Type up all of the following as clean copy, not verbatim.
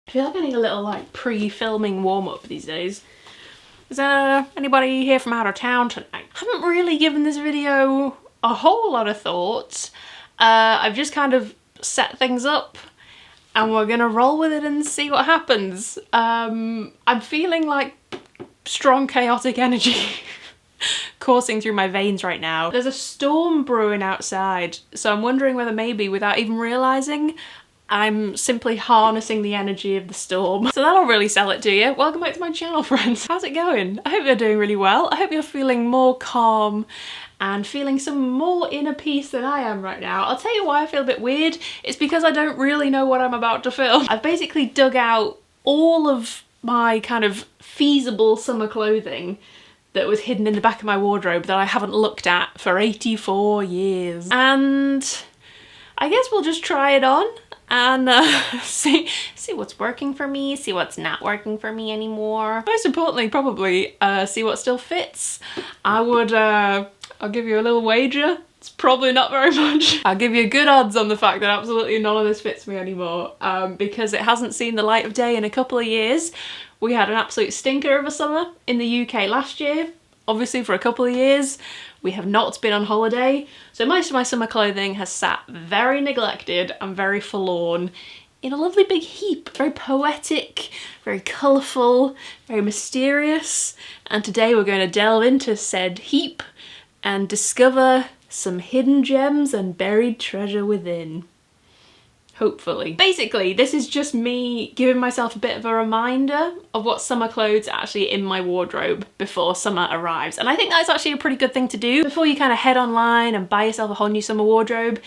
I feel like I need a little like pre-filming warm-up these days. Is there anybody here from out of town tonight? I haven't really given this video a whole lot of thought. I've just kind of set things up and we're gonna roll with it and see what happens. I'm feeling like strong chaotic energy coursing through my veins right now. There's a storm brewing outside, so I'm wondering whether maybe without even realising I'm simply harnessing the energy of the storm. So that'll really sell it to you. Welcome back to my channel, friends. How's it going? I hope you're doing really well. I hope you're feeling more calm and feeling some more inner peace than I am right now. I'll tell you why I feel a bit weird. It's because I don't really know what I'm about to film. I've basically dug out all of my kind of feasible summer clothing that was hidden in the back of my wardrobe that I haven't looked at for 84 years. And I guess we'll just try it on and see what's working for me, see what's not working for me anymore. Most importantly, probably see what still fits. I'll give you a little wager. It's probably not very much. I'll give you good odds on the fact that absolutely none of this fits me anymore because it hasn't seen the light of day in a couple of years. We had an absolute stinker of a summer in the UK last year. Obviously for a couple of years. We have not been on holiday, so most of my summer clothing has sat very neglected and very forlorn in a lovely big heap. Very poetic, very colourful, very mysterious, and today we're going to delve into said heap and discover some hidden gems and buried treasure within. Hopefully. Basically, this is just me giving myself a bit of a reminder of what summer clothes are actually in my wardrobe before summer arrives. And I think that's actually a pretty good thing to do. Before you kind of head online and buy yourself a whole new summer wardrobe,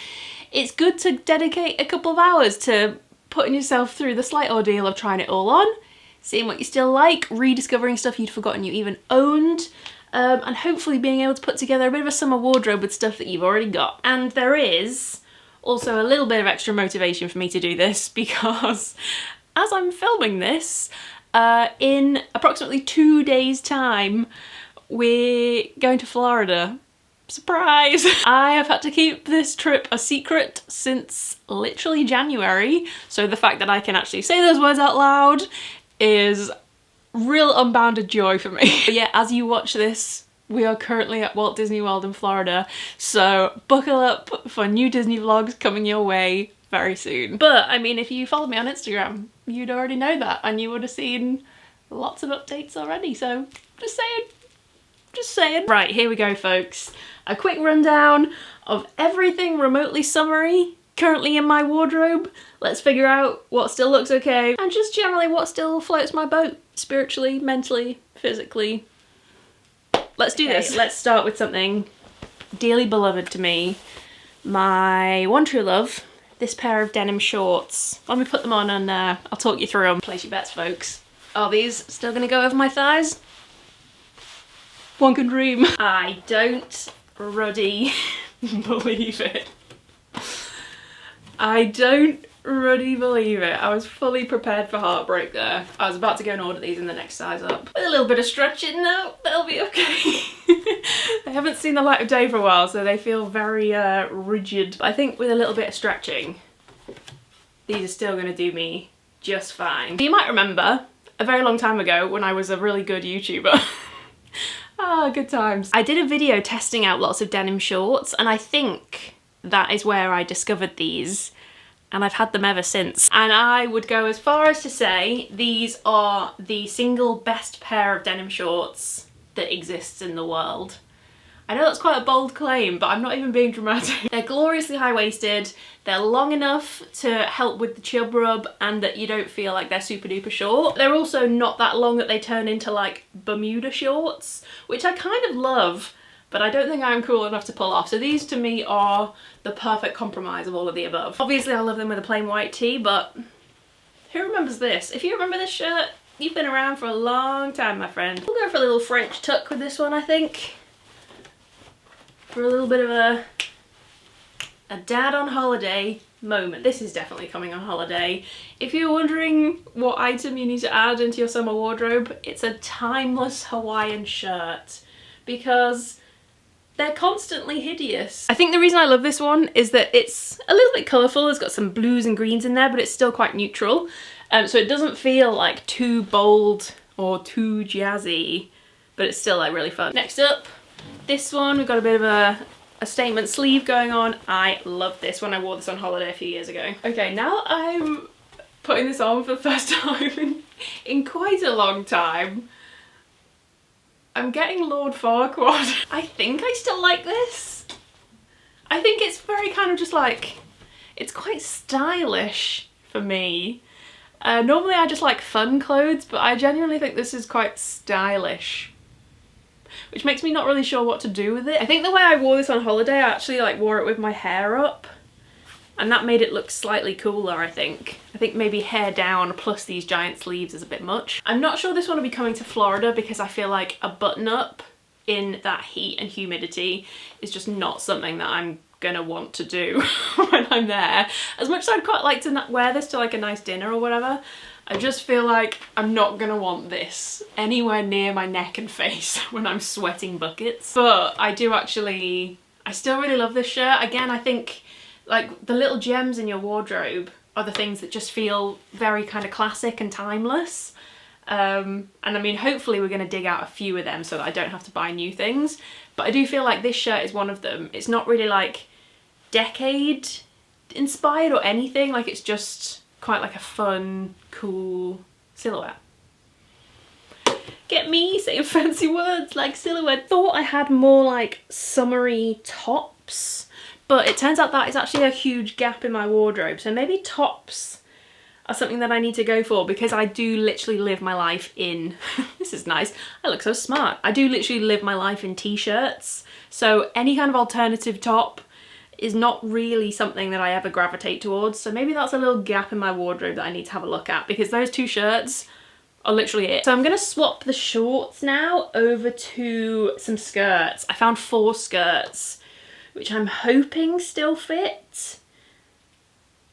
it's good to dedicate a couple of hours to putting yourself through the slight ordeal of trying it all on, seeing what you still like, rediscovering stuff you'd forgotten you even owned, and hopefully being able to put together a bit of a summer wardrobe with stuff that you've already got. And there is also a little bit of extra motivation for me to do this because as I'm filming this, in approximately 2 days time, we're going to Florida. Surprise! I have had to keep this trip a secret since literally January, so the fact that I can actually say those words out loud is real unbounded joy for me. But yeah, as you watch this, we are currently at Walt Disney World in Florida, so buckle up for new Disney vlogs coming your way very soon. But I mean, if you followed me on Instagram, you'd already know that and you would have seen lots of updates already, so just saying. Just saying. Right, here we go, folks. A quick rundown of everything remotely summery currently in my wardrobe. Let's figure out what still looks okay and just generally what still floats my boat spiritually, mentally, physically. Let's do this. Let's start with something dearly beloved to me. My one true love, this pair of denim shorts. Let me put them on and I'll talk you through them. Place your bets, folks. Are these still gonna go over my thighs? One can dream. I don't ruddy believe it. I don't ruddy believe it. I was fully prepared for heartbreak there. I was about to go and order these in the next size up. With a little bit of stretching now, they'll be okay. They haven't seen the light of day for a while, so they feel very rigid. But I think with a little bit of stretching, these are still gonna do me just fine. You might remember a very long time ago when I was a really good YouTuber. Ah, good times. I did a video testing out lots of denim shorts, and I think that is where I discovered these. And I've had them ever since. And I would go as far as to say these are the single best pair of denim shorts that exists in the world. I know that's quite a bold claim, but I'm not even being dramatic. They're gloriously high-waisted, they're long enough to help with the chub rub and that you don't feel like they're super duper short. They're also not that long that they turn into like Bermuda shorts, which I kind of love, but I don't think I'm cool enough to pull off. So these to me are the perfect compromise of all of the above. Obviously I love them with a plain white tee, but who remembers this? If you remember this shirt, you've been around for a long time, my friend. We'll go for a little French tuck with this one, I think. For a little bit of a dad on holiday moment. This is definitely coming on holiday. If you're wondering what item you need to add into your summer wardrobe, it's a timeless Hawaiian shirt because they're constantly hideous. I think the reason I love this one is that it's a little bit colourful. It's got some blues and greens in there, but it's still quite neutral. So it doesn't feel like too bold or too jazzy, but it's still like really fun. Next up, this one, we've got a bit of a statement sleeve going on. I love this one. I wore this on holiday a few years ago. Okay, now I'm putting this on for the first time in quite a long time. I'm getting Lord Farquaad. I think I still like this. I think it's very kind of just like, it's quite stylish for me. Normally I just like fun clothes, but I genuinely think this is quite stylish, which makes me not really sure what to do with it. I think the way I wore this on holiday, I actually like wore it with my hair up, and that made it look slightly cooler, I think. I think maybe hair down plus these giant sleeves is a bit much. I'm not sure this one will be coming to Florida because I feel like a button up in that heat and humidity is just not something that I'm gonna want to do when I'm there. As much as I'd quite like to wear this to like a nice dinner or whatever, I just feel like I'm not gonna want this anywhere near my neck and face when I'm sweating buckets. But I still really love this shirt. Again, I think like the little gems in your wardrobe are the things that just feel very kind of classic and timeless. And I mean, hopefully we're gonna dig out a few of them so that I don't have to buy new things. But I do feel like this shirt is one of them. It's not really like decade inspired or anything, like it's just quite like a fun, cool silhouette. Get me saying fancy words like silhouette. Thought I had more like summery tops, but it turns out that is actually a huge gap in my wardrobe. So maybe tops are something that I need to go for, because I do literally live my life in, this is nice, I look so smart. I do literally live my life in t-shirts. So any kind of alternative top is not really something that I ever gravitate towards. So maybe that's a little gap in my wardrobe that I need to have a look at, because those two shirts are literally it. So I'm gonna swap the shorts now over to some skirts. I found 4 skirts, which I'm hoping still fit.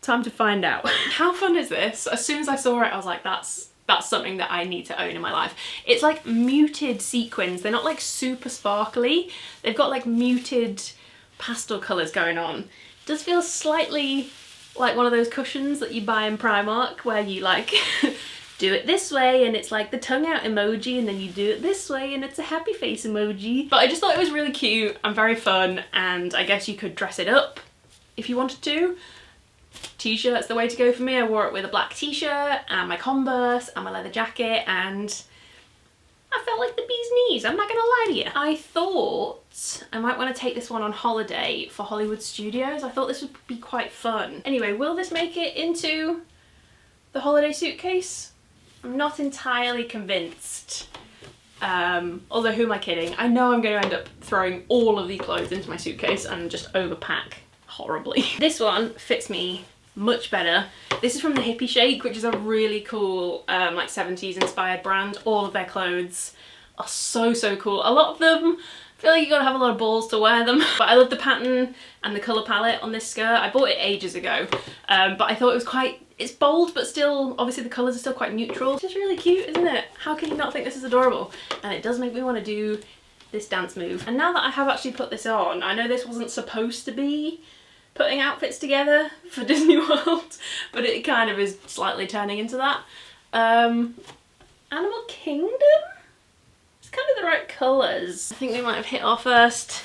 Time to find out. How fun is this? As soon as I saw it, I was like, that's something that I need to own in my life. It's like muted sequins. They're not like super sparkly. They've got like muted pastel colours going on. It does feel slightly like one of those cushions that you buy in Primark where you like do it this way and it's like the tongue out emoji, and then you do it this way and it's a happy face emoji. But I just thought it was really cute and very fun, and I guess you could dress it up if you wanted to. T-shirt's the way to go for me. I wore it with a black t-shirt and my Converse and my leather jacket, and I felt like the bee's knees, I'm not gonna lie to you. I thought I might want to take this one on holiday for Hollywood Studios. I thought this would be quite fun. Anyway, will this make it into the holiday suitcase? I'm not entirely convinced. Although who am I kidding? I know I'm going to end up throwing all of these clothes into my suitcase and just overpack horribly. This one fits me much better. This is from the Hippie Shake, which is a really cool like 70s inspired brand. All of their clothes are so cool. A lot of them, I feel like you gotta have a lot of balls to wear them, but I love the pattern and the colour palette on this skirt. I bought it ages ago, but I thought it was quite, it's bold, but still, obviously the colours are still quite neutral. It's just really cute, isn't it? How can you not think this is adorable? And it does make me want to do this dance move. And now that I have actually put this on, I know this wasn't supposed to be putting outfits together for Disney World, but it kind of is slightly turning into that. Animal Kingdom? It's kind of the right colours. I think we might have hit our first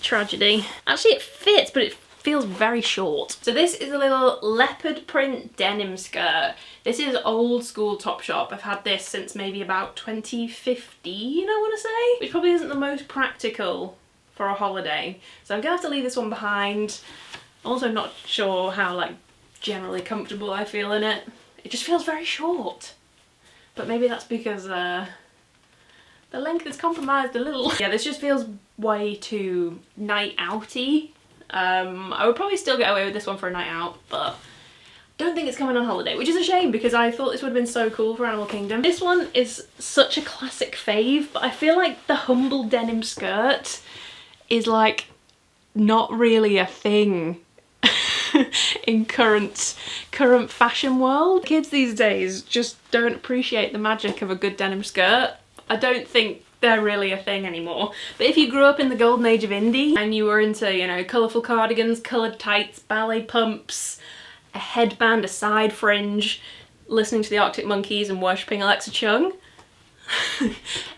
tragedy. Actually it fits, but it feels very short. So this is a little leopard print denim skirt. This is old school Topshop. I've had this since maybe about 2015, I want to say, which probably isn't the most practical for a holiday. So I'm gonna have to leave this one behind. Also not sure how like generally comfortable I feel in it. It just feels very short. But maybe that's because the length is compromised a little. Yeah, this just feels way too night outy. I would probably still get away with this one for a night out, but don't think it's coming on holiday, which is a shame because I thought this would have been so cool for Animal Kingdom. This one is such a classic fave, but I feel like the humble denim skirt is like not really a thing in current fashion world. Kids these days just don't appreciate the magic of a good denim skirt. I don't think they're really a thing anymore. But if you grew up in the golden age of indie and you were into, you know, colourful cardigans, coloured tights, ballet pumps, a headband, a side fringe, listening to the Arctic Monkeys and worshipping Alexa Chung.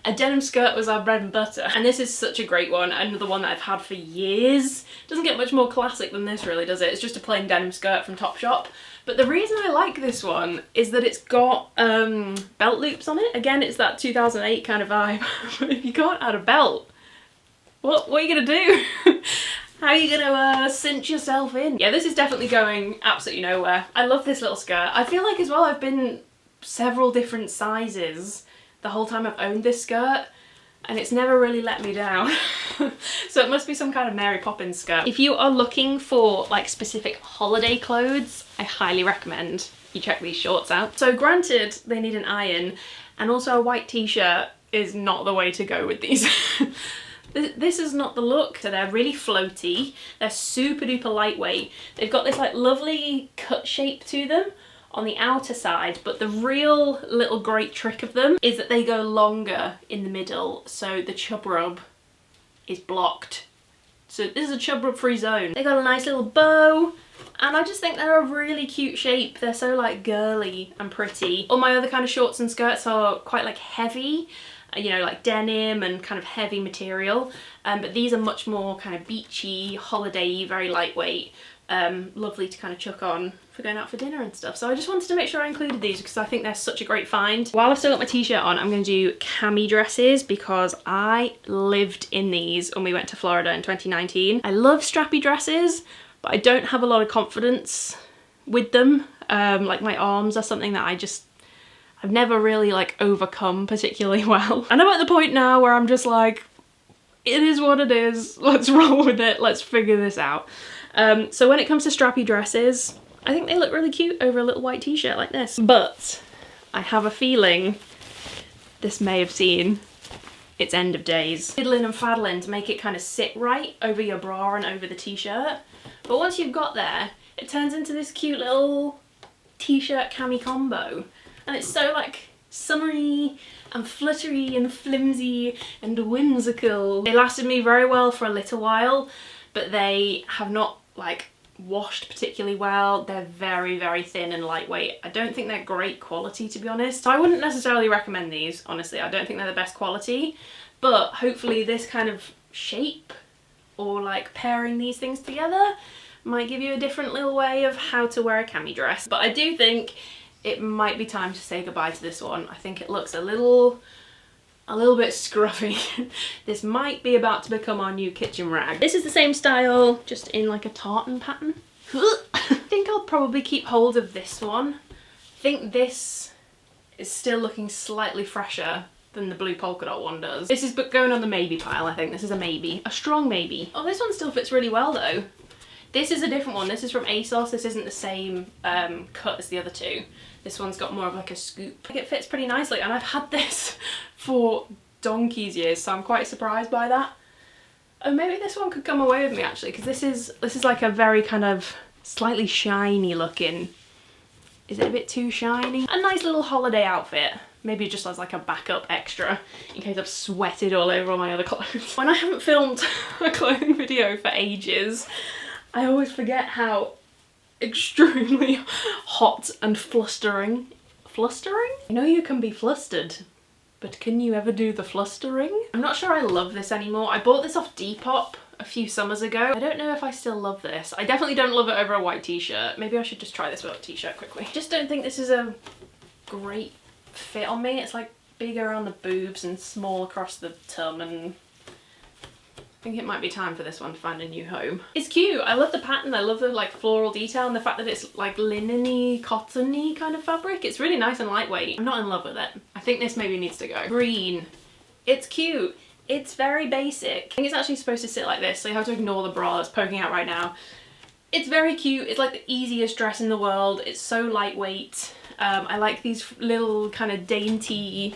A denim skirt was our bread and butter, and this is such a great one, another one that I've had for years. Doesn't get much more classic than this really, does it? It's just a plain denim skirt from Topshop. But the reason I like this one is that it's got belt loops on it. Again, it's that 2008 kind of vibe. But if you can't add a belt, what are you gonna do? How are you gonna cinch yourself in? Yeah, this is definitely going absolutely nowhere. I love this little skirt. I feel like as well I've been several different sizes the whole time I've owned this skirt, and it's never really let me down. So it must be some kind of Mary Poppins skirt. If you are looking for like specific holiday clothes, I highly recommend you check these shorts out. So granted, they need an iron, and also a white t-shirt is not the way to go with these. This is not the look. So they're really floaty, they're super duper lightweight. They've got this like lovely cut shape to them on the outer side, but the real little great trick of them is that they go longer in the middle, so the chub rub is blocked. So this is a chub rub free zone. They got a nice little bow, and I just think they're a really cute shape. They're so like girly and pretty. All my other kind of shorts and skirts are quite like heavy, you know, like denim and kind of heavy material, but these are much more kind of beachy, holiday-y, very lightweight. Lovely to kind of chuck on for going out for dinner and stuff. So I just wanted to make sure I included these because I think they're such a great find. While I've still got my t-shirt on, I'm going to do cami dresses because I lived in these when we went to Florida in 2019. I love strappy dresses, but I don't have a lot of confidence with them. Like my arms are something that I've never really like overcome particularly well. And I'm at the point now where I'm just like, it is what it is, let's roll with it, let's figure this out. So when it comes to strappy dresses, I think they look really cute over a little white t-shirt like this. But I have a feeling this may have seen its end of days. Fiddling and faddling to make it kind of sit right over your bra and over the t-shirt. But once you've got there, it turns into this cute little t-shirt cami combo. And it's so like summery and fluttery and flimsy and whimsical. They lasted me very well for a little while, but they have not like washed particularly well. They're very, very thin and lightweight. I don't think they're great quality, to be honest. So I wouldn't necessarily recommend these, honestly. I don't think they're the best quality, but hopefully this kind of shape or like pairing these things together might give you a different little way of how to wear a cami dress. But I do think it might be time to say goodbye to this one. I think it looks a little bit scruffy. This might be about to become our new kitchen rag. This is the same style, just in like a tartan pattern. I think I'll probably keep hold of this one. I think this is still looking slightly fresher than the blue polka dot one does. This is going on the maybe pile, I think. This is a maybe. A strong maybe. Oh, this one still fits really well though. This is a different one. This is from ASOS. This isn't the same cut as the other two. This one's got more of like a scoop. It fits pretty nicely, and I've had this for donkey's years, so I'm quite surprised by that. Oh, maybe this one could come away with me actually, because this is like a very kind of slightly shiny looking. Is it a bit too shiny? A nice little holiday outfit. Maybe just as like a backup extra in case I've sweated all over all my other clothes. When I haven't filmed a clothing video for ages, I always forget how extremely hot and flustering. Flustering? I know you can be flustered, but can you ever do the flustering? I'm not sure I love this anymore. I bought this off Depop a few summers ago. I don't know if I still love this. I definitely don't love it over a white t-shirt. Maybe I should just try this without a t-shirt quickly. Just don't think this is a great fit on me. It's like big around the boobs and small across the tum, and I think it might be time for this one to find a new home. It's cute. I love the pattern. I love the like floral detail and the fact that it's like linen-y, cottony kind of fabric. It's really nice and lightweight. I'm not in love with it. I think this maybe needs to go. Green. It's cute. It's very basic. I think it's actually supposed to sit like this, so you have to ignore the bra that's poking out right now. It's very cute. It's like the easiest dress in the world. It's so lightweight. I like these little kind of dainty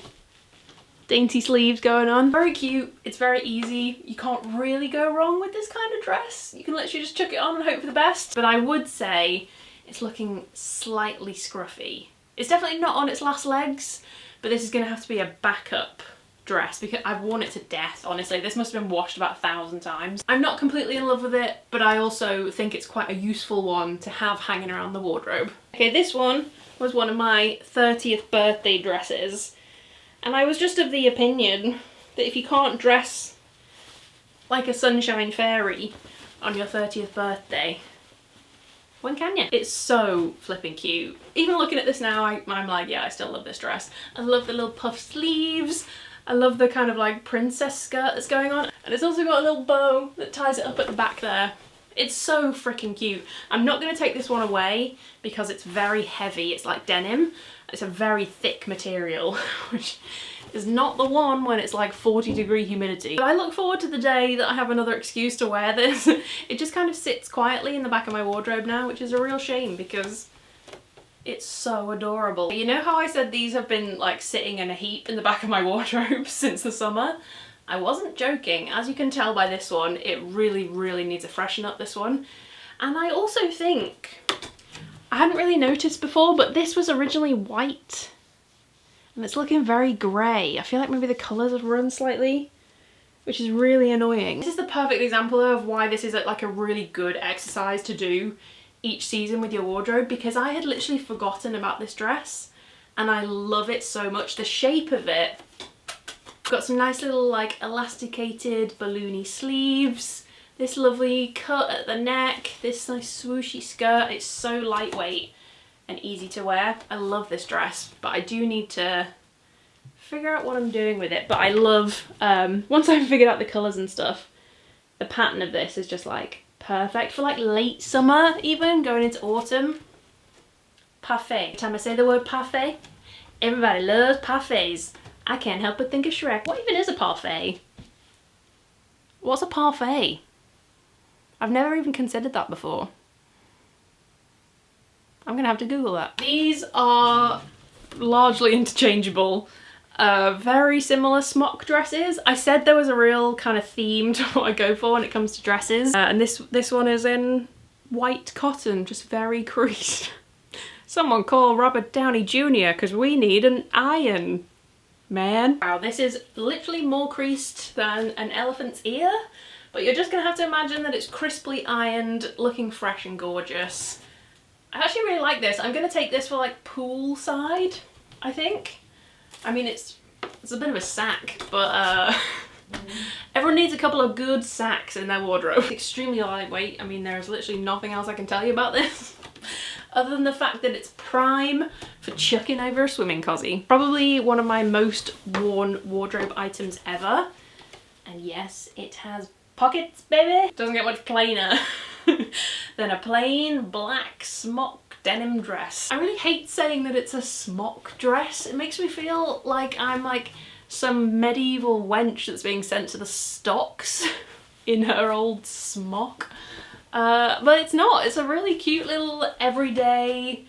sleeves going on. Very cute. It's very easy. You can't really go wrong with this kind of dress. You can literally just chuck it on and hope for the best. But I would say it's looking slightly scruffy. It's definitely not on its last legs, but this is going to have to be a backup dress because I've worn it to death, honestly. This must have been washed about 1,000 times. I'm not completely in love with it, but I also think it's quite a useful one to have hanging around the wardrobe. Okay, this one was one of my 30th birthday dresses, and I was just of the opinion that if you can't dress like a sunshine fairy on your 30th birthday, when can you? It's so flipping cute. Even looking at this now, I'm like, yeah, I still love this dress. I love the little puff sleeves. I love the kind of like princess skirt that's going on. And it's also got a little bow that ties it up at the back there. It's so freaking cute. I'm not going to take this one away because it's very heavy. It's like denim. It's a very thick material, which is not the one when it's like 40-degree humidity. But I look forward to the day that I have another excuse to wear this. It just kind of sits quietly in the back of my wardrobe now, which is a real shame because it's so adorable. You know how I said these have been like sitting in a heap in the back of my wardrobe since the summer? I wasn't joking. As you can tell by this one, it really, really needs a freshen up, this one. And I also think, I hadn't really noticed before, but this was originally white. And it's looking very grey. I feel like maybe the colours have run slightly, which is really annoying. This is the perfect example of why this is like a really good exercise to do each season with your wardrobe, because I had literally forgotten about this dress and I love it so much. The shape of it, got some nice little like elasticated balloony sleeves, this lovely cut at the neck, this nice swooshy skirt. It's so lightweight and easy to wear. I love this dress, but I do need to figure out what I'm doing with it. But I love, once I've figured out the colours and stuff, the pattern of this is just like perfect for like late summer, even going into autumn. Parfait. Every time I say the word parfait, everybody loves parfaits. I can't help but think of Shrek. What even is a parfait? What's a parfait? I've never even considered that before. I'm gonna have to Google that. These are largely interchangeable. Very similar smock dresses. I said there was a real kind of theme to what I go for when it comes to dresses. And this one is in white cotton, just very creased. Someone call Robert Downey Jr. because we need an iron, man. Wow, this is literally more creased than an elephant's ear, but you're just gonna have to imagine that it's crisply ironed, looking fresh and gorgeous. I actually really like this. I'm gonna take this for like poolside, I think. I mean, it's a bit of a sack, but everyone needs a couple of good sacks in their wardrobe. It's extremely lightweight. I mean, there's literally nothing else I can tell you about this other than the fact that it's prime for chucking over a swimming cozy. Probably one of my most worn wardrobe items ever. And yes, it has pockets, baby. Doesn't get much plainer than a plain black smock denim dress. I really hate saying that it's a smock dress. It makes me feel like I'm like some medieval wench that's being sent to the stocks in her old smock. But it's not. It's a really cute little everyday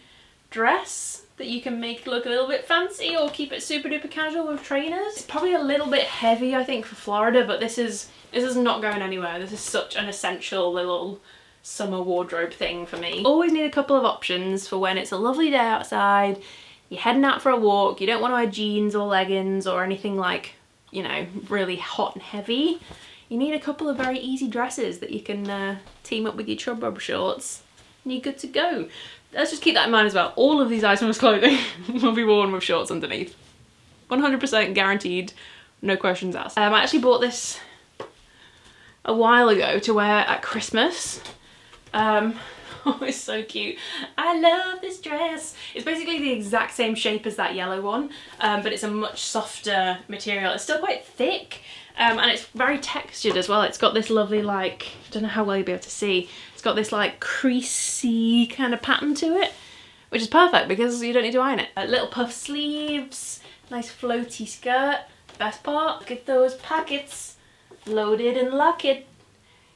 dress that you can make look a little bit fancy or keep it super duper casual with trainers. It's probably a little bit heavy, I think, for Florida, but this is not going anywhere. This is such an essential little summer wardrobe thing for me. Always need a couple of options for when it's a lovely day outside, you're heading out for a walk, you don't want to wear jeans or leggings or anything like, you know, really hot and heavy. You need a couple of very easy dresses that you can team up with your chub rub shorts and you're good to go. Let's just keep that in mind as well. All of these items of clothing will be worn with shorts underneath. 100% guaranteed, no questions asked. I actually bought this a while ago to wear at Christmas. Oh, it's so cute. I love this dress. It's basically the exact same shape as that yellow one, but it's a much softer material. It's still quite thick, and it's very textured as well. It's got this lovely, like, I don't know how well you'll be able to see, it's got this like creasy kind of pattern to it, which is perfect because you don't need to iron it. Little puff sleeves, nice floaty skirt. Best part, look at those pockets, loaded and locket.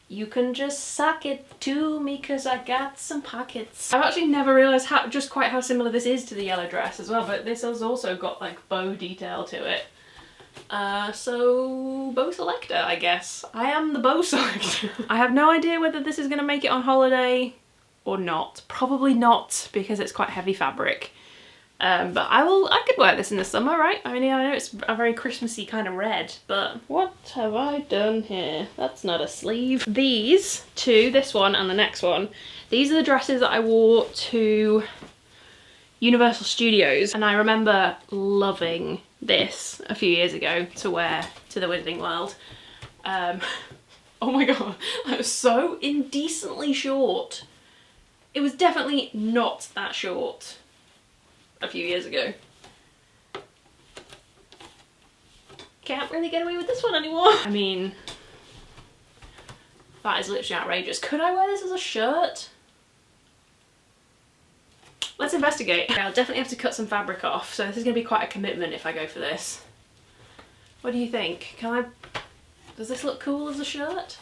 You can just suck it to me because I got some pockets. I've actually never realised just quite how similar this is to the yellow dress as well, but this has also got like bow detail to it. So bow selector, I guess. I am the bow selector. I have no idea whether this is going to make it on holiday or not. Probably not, because it's quite heavy fabric. But I could wear this in the summer, right? I mean, I know it's a very Christmassy kind of red, but what have I done here? That's not a sleeve. These two, this one and the next one, these are the dresses that I wore to Universal Studios, and I remember loving this a few years ago to wear to the Wizarding World. Oh my god, that was so indecently short. It was definitely not that short a few years ago. Can't really get away with this one anymore. I mean, that is literally outrageous. Could I wear this as a shirt? Let's investigate. Okay, I'll definitely have to cut some fabric off, so this is going to be quite a commitment if I go for this. What do you think? Does this look cool as a shirt?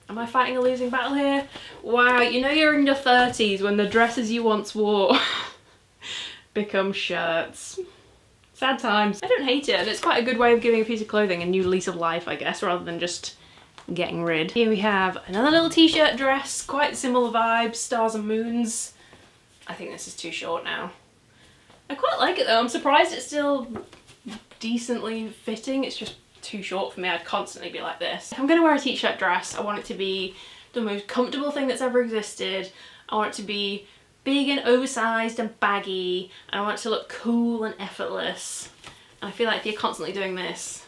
Am I fighting a losing battle here? Wow, you know you're in your 30s when the dresses you once wore become shirts. Sad times. I don't hate it, and it's quite a good way of giving a piece of clothing a new lease of life, I guess, rather than just getting rid. Here we have another little t-shirt dress, quite similar vibes, stars and moons. I think this is too short now. I quite like it though. I'm surprised it's still decently fitting. It's just too short for me. I'd constantly be like this. If I'm gonna wear a t-shirt dress, I want it to be the most comfortable thing that's ever existed. I want it to be big and oversized and baggy, and I want it to look cool and effortless. And I feel like if you're constantly doing this,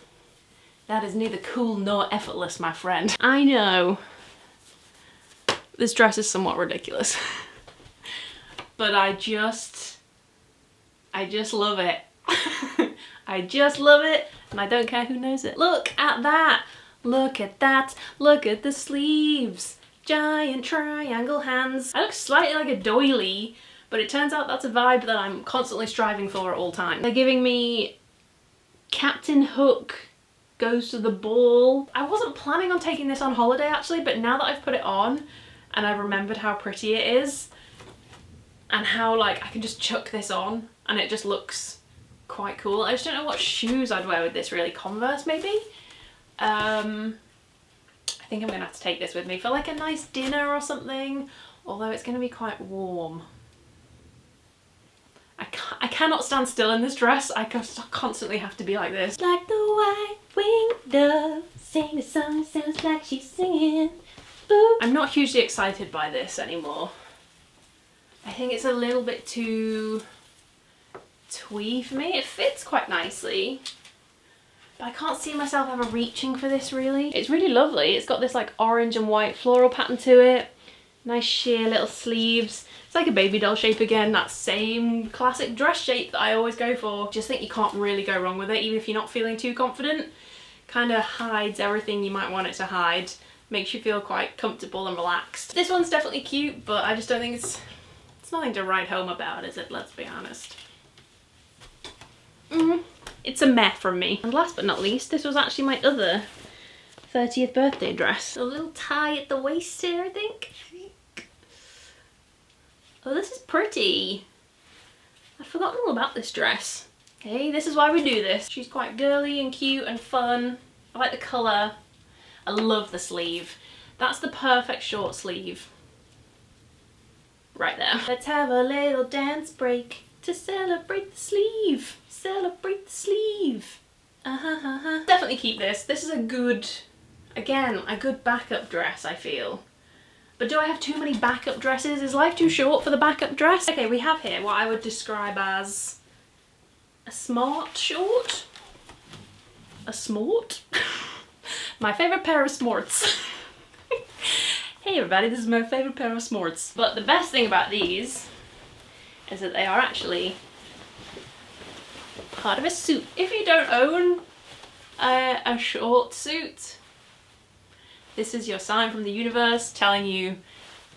that is neither cool nor effortless, my friend. I know this dress is somewhat ridiculous, but I just love it. I just love it, and I don't care who knows it. Look at that, look at that, look at the sleeves. Giant triangle hands. I look slightly like a doily, but it turns out that's a vibe that I'm constantly striving for at all times. They're giving me Captain Hook goes to the ball. I wasn't planning on taking this on holiday actually, but now that I've put it on and I've remembered how pretty it is and how like I can just chuck this on and it just looks quite cool. I just don't know what shoes I'd wear with this really. Converse maybe? I think I'm gonna have to take this with me for like a nice dinner or something, although it's gonna be quite warm. I cannot stand still in this dress. I constantly have to be like this. Like the white-winged dove, sing a song, sounds like she's singing. Boop. I'm not hugely excited by this anymore. I think it's a little bit too twee for me. It fits quite nicely, but I can't see myself ever reaching for this really. It's really lovely. It's got this like orange and white floral pattern to it. Nice sheer little sleeves. It's like a baby doll shape again, that same classic dress shape that I always go for. Just think you can't really go wrong with it, even if you're not feeling too confident. Kind of hides everything you might want it to hide. Makes you feel quite comfortable and relaxed. This one's definitely cute, but I just don't think it's nothing to write home about, is it? Let's be honest. It's a meh from me. And last but not least, this was actually my other 30th birthday dress. A little tie at the waist here, I think. Oh, this is pretty. I'd forgotten all about this dress. Okay, this is why we do this. She's quite girly and cute and fun. I like the colour. I love the sleeve. That's the perfect short sleeve. Right there. Let's have a little dance break to celebrate the sleeve. Celebrate the sleeve. Definitely keep this. This is a good, again, a good backup dress, I feel. But do I have too many backup dresses? Is life too short for the backup dress? Okay, we have here what I would describe as a smart short. A smort? My favourite pair of smorts. Hey everybody, this is my favourite pair of smorts. But the best thing about these is that they are actually part of a suit. If you don't own a short suit, this is your sign from the universe telling you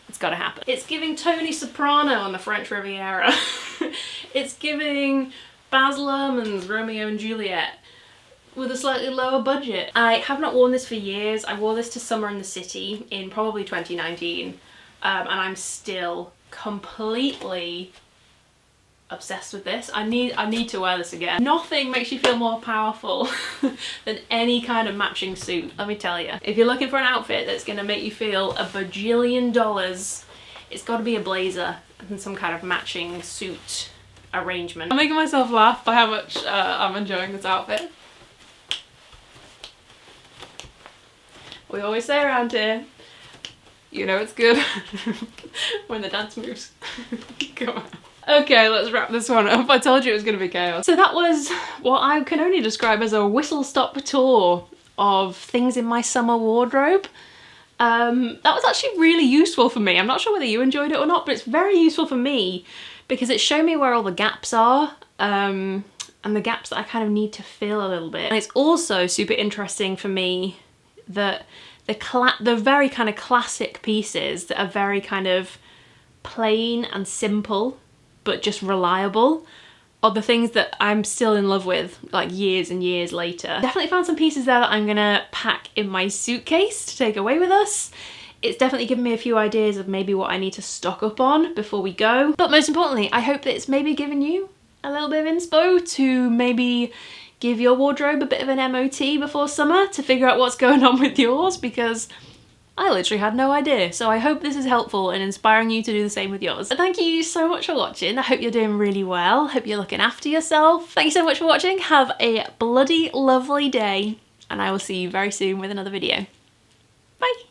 it's gotta happen. It's giving Tony Soprano on the French Riviera. It's giving Baz Luhrmann's Romeo and Juliet with a slightly lower budget. I have not worn this for years. I wore this to Summer in the City in probably 2019, and I'm still completely obsessed with this. I need to wear this again. Nothing makes you feel more powerful than any kind of matching suit, let me tell you. If you're looking for an outfit that's gonna make you feel a bajillion dollars, it's gotta be a blazer and some kind of matching suit arrangement. I'm making myself laugh by how much I'm enjoying this outfit. We always say around here, You know it's good when the dance moves come on. Okay, let's wrap this one up. I told you it was going to be chaos. So that was what I can only describe as a whistle-stop tour of things in my summer wardrobe. That was actually really useful for me. I'm not sure whether you enjoyed it or not, but it's very useful for me because it showed me where all the gaps are, and the gaps that I kind of need to fill a little bit. And it's also super interesting for me that the very kind of classic pieces that are very kind of plain and simple, but just reliable, are the things that I'm still in love with, like years and years later. Definitely found some pieces there that I'm gonna pack in my suitcase to take away with us. It's definitely given me a few ideas of maybe what I need to stock up on before we go. But most importantly, I hope that it's maybe given you a little bit of inspo to maybe give your wardrobe a bit of an MOT before summer to figure out what's going on with yours, because I literally had no idea. So I hope this is helpful in inspiring you to do the same with yours. But thank you so much for watching. I hope you're doing really well. Hope you're looking after yourself. Thank you so much for watching. Have a bloody lovely day, and I will see you very soon with another video. Bye.